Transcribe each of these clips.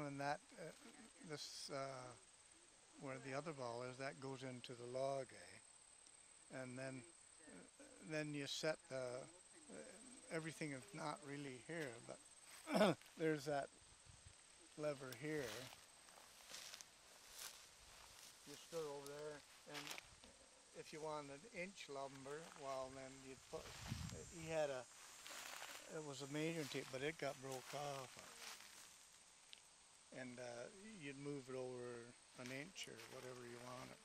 down and that, this, where the other ball is, that goes into the log, and then you set everything is not really here, but there's that lever here. You stood over there, and if you wanted inch lumber, well, then you'd put, he had it was a measuring tape, but it got broke off. And you'd move it over an inch or whatever you wanted.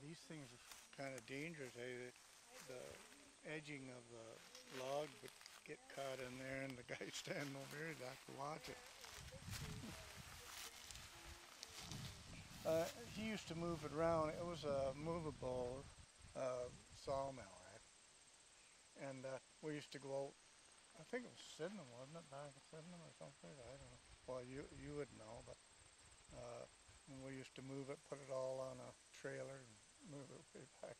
These things are kind of dangerous. The edging of the log would get caught in there, and the guy standing over here would have to watch it. He used to move it around. It was a movable sawmill, right? And we used to go out, I think it was Sydenham, wasn't it? Back in Sydenham or something? I don't know. Well, you would know, but and we used to move it, put it all on a trailer and move it way back.